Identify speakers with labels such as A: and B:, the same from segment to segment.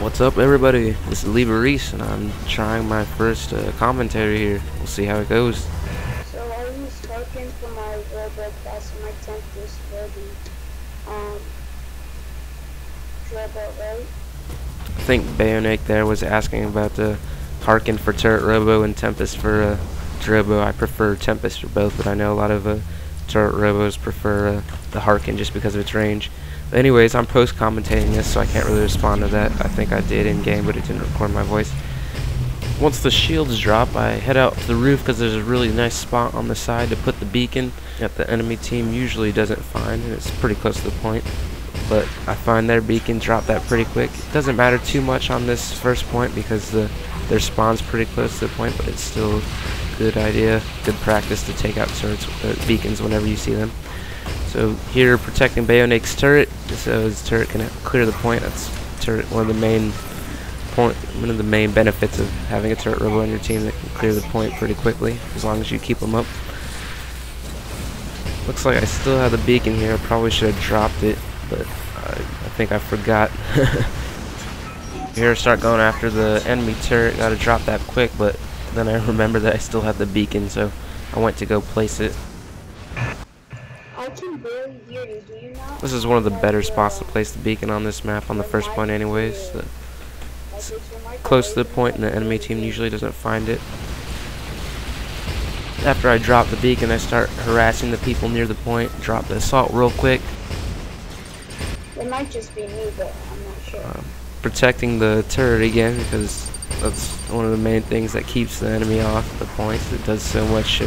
A: What's up, everybody? This is Reese, and I'm trying my first commentary here. We'll see how it goes.
B: So I was talking for my Robo class in my 10th list for the Drobo, right?
A: I think Bayonet there was asking about the Harken for Turret Robo and Tempest for Drobo. I prefer Tempest for both, but I know a lot of Turret Robos prefer the Harken just because of its range. But anyways, I'm post-commentating this, so I can't really respond to that. I think I did in-game, but it didn't record my voice. Once the shields drop, I head out to the roof because there's a really nice spot on the side to put the beacon that the enemy team usually doesn't find, and it's pretty close to the point. But I find their beacon, drop that pretty quick. It doesn't matter too much on this first point because their spawn's pretty close to the point, but it's still a good idea, good practice to take out turrets, beacons whenever you see them. So here, protecting Bayonet's turret, so his turret can clear the point. That's one of the main benefits of having a turret robo on your team that can clear the point pretty quickly, as long as you keep them up. Looks like I still have the beacon here. I probably should have dropped it, but I think I forgot. Here, start going after the enemy turret. Gotta drop that quick, but then I remember that I still had the beacon, so I went to go place it.
B: I can barely hear you, do you not?
A: This is one of the better spots to place the beacon on this map, on the first point anyways. It's close to the point and the enemy team usually doesn't find it. After I drop the beacon, I start harassing the people near the point, drop the assault real quick.
B: It might just be me, but I'm not sure.
A: Protecting the turret again, because that's one of the main things that keeps the enemy off the points. It does so much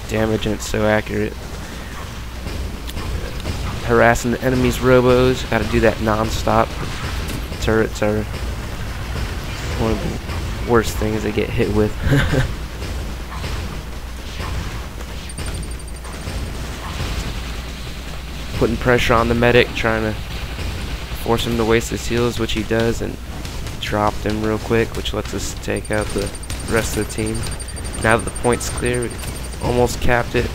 A: damage and it's so accurate. Harassing the enemy's robos, gotta do that non-stop. Turrets are one of the worst things they get hit with. Putting pressure on the medic, trying to force him to waste his heals, which he does, and dropped him real quick, which lets us take out the rest of the team. Now that the point's clear, we almost capped it.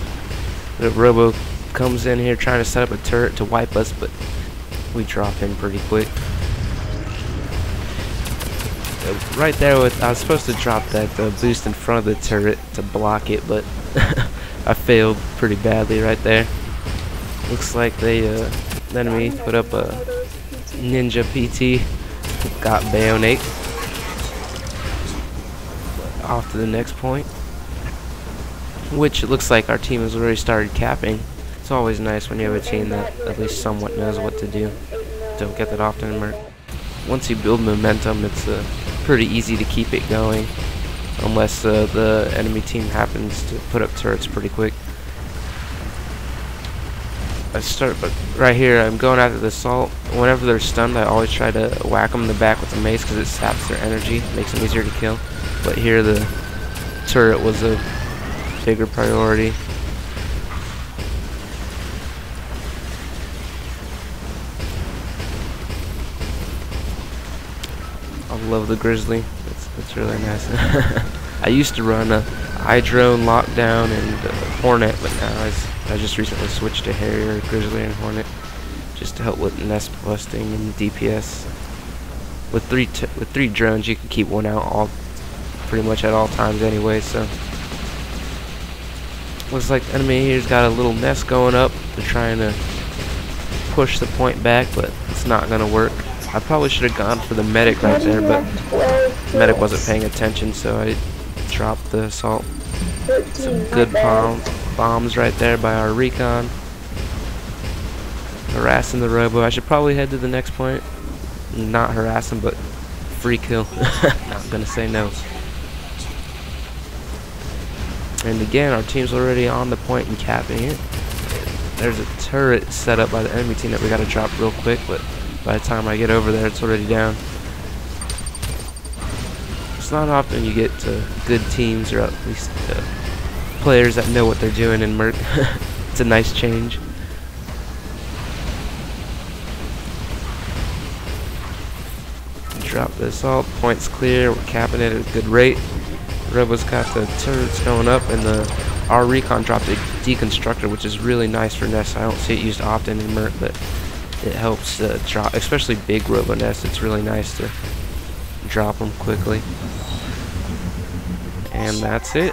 A: The robo comes in here trying to set up a turret to wipe us, but we drop him pretty quick. Right there, I was supposed to drop that boost in front of the turret to block it, but I failed pretty badly right there. Looks like the enemy put up a ninja PT, got Bayonet. Off to the next point, which it looks like our team has already started capping. It's always nice when you have a team that at least somewhat knows what to do. Don't get that often in Merc. Once you build momentum, it's pretty easy to keep it going, unless the enemy team happens to put up turrets pretty quick. But right here, I'm going after the assault. Whenever they're stunned, I always try to whack them in the back with the mace because it saps their energy, makes them easier to kill. But here, the turret was a bigger priority. I love the Grizzly. It's really nice. I used to run a iDrone, Lockdown, and Hornet, but now I just recently switched to Harrier, Grizzly, and Hornet, just to help with nest busting and DPS. With three drones, you can keep one out pretty much at all times anyway. So looks like the enemy here's got a little nest going up. They're trying to push the point back, but it's not gonna work. I probably should have gone for the medic right there, but the medic wasn't paying attention, so I dropped the assault. Some good bombs right there by our recon. Harassing the robo. I should probably head to the next point. Not harass him, but free kill. Not gonna say no. And again, our team's already on the point and capping it. There's a turret set up by the enemy team that we gotta drop real quick, but by the time I get over there, it's already down. It's not often you get good teams, or at least players that know what they're doing in Merc. It's a nice change. Drop the assault, point's clear, we're capping it at a good rate. Robo's got the turrets going up, and our recon dropped a deconstructor, which is really nice for nests. I don't see it used often in Merc, but it helps drop, especially big robo nests. It's really nice to drop them quickly. And that's it.